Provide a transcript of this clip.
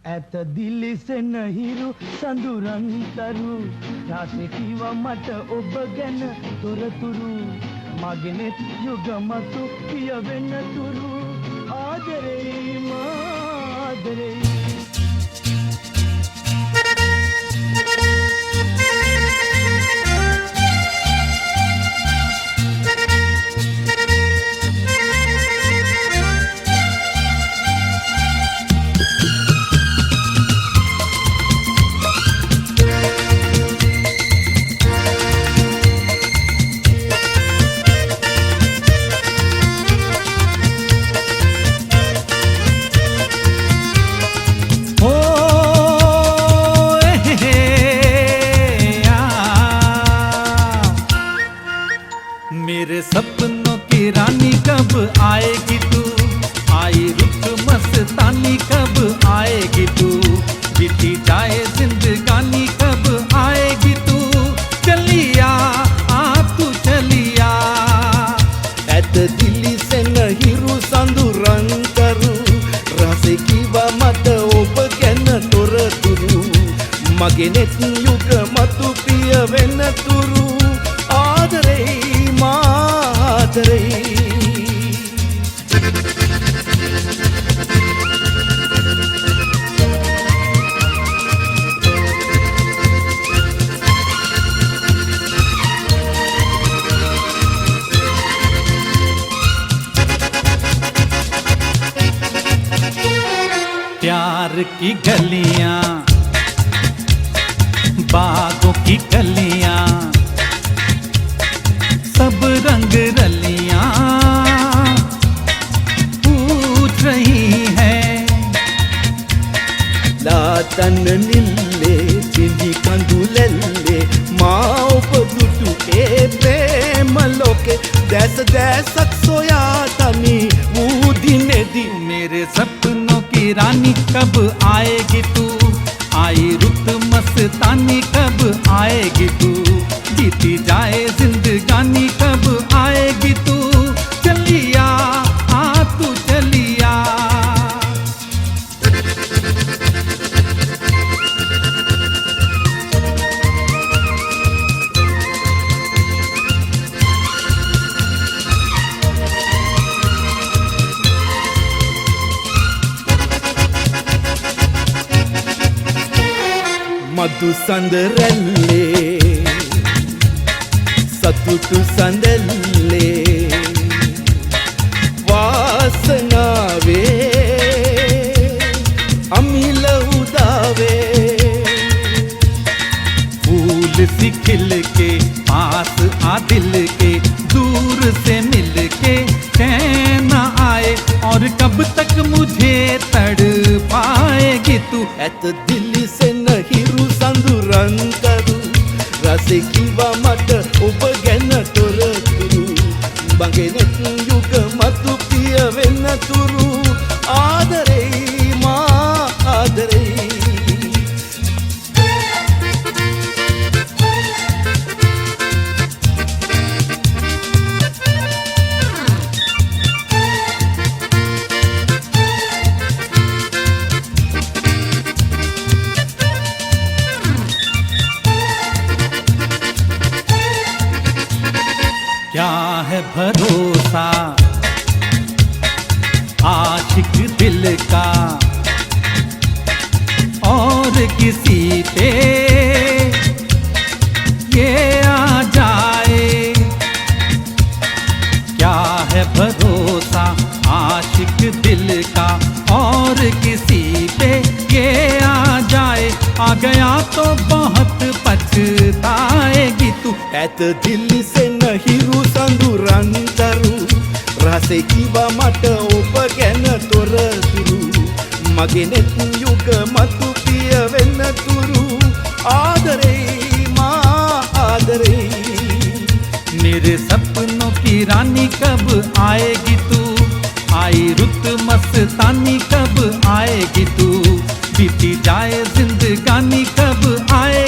ඇත දිලිසෙන හිරු සඳුරන් තරු රාසේ කීව මට ඔබ ගැන තොරතුරු මගෙනෙත් යුගමතු පියවෙන තුරු ආදරේ මාදරේ मेरे सपनों की रानी कब आएगी तू, आई रुत मस्तानी कब आएगी तू, बीती जाए जिंदगानी कब आएगी तू, चलिया आ तू चलिया ඇත දිලිසෙන හිරු සඳුරන් කරු රසකිව මට ඔබ ගැන තොරතුරු මගේ නෙත් යුග මතු පිය වෙන තුරු ආදරේ මාදරේ प्यार की गलियां बागों की कलियां सब रंग रलियां पूछ रही हैं ලාතන්න නිල්ලේ සිඳි කඳුලැල්ලේ මා ඔබ දුටුවේ ප්‍රේම ලෝකේ දැස දැසක් සොයා තනි වූ දිනෙදි मेरे सपनों की रानी कब आएगी तू, आई रुत मस्तानी कब आएगी तू, बीती जाए जिंदगानी कब आएगी तू, चलिया आ तू चलिया මధు සඳරැල්ලේ සතුටු සඳල්ලේ වාසනාවේ අමිල උදාවේ फूल सी खिल के पास आ दिल के दूर से मिल के चैन आए और कब तक मुझे तड़ पाएगी तू ඇත දිලිසෙන හිරු සඳුරන් කරු රසකිව මට ඔබ ගැන තොරතුරු මගේ නෙත් යුග මතු පිය වෙන තුරු ආදරේ මා ආදරේ क्या है भरोसा आशिक दिल का और किसी पे ये आ जाए, क्या है भरोसा आशिक दिल का और किसी पे ये आ जाए, आ गया तो बहुत पछताएगी तू ඇත දිලිසෙන හිරු සඳුරන් තරු රසකිව මට ඔබ ගැන තොරතුරු මගේ නෙත් යුග මතු පිය වෙන තුරු ආදරේ මා ආදරේ मेरे सपनों की रानी कब आएगी तू, आई रुत मस्तानी कब आएगी तू, बीती जाए जिंदगानी कब आए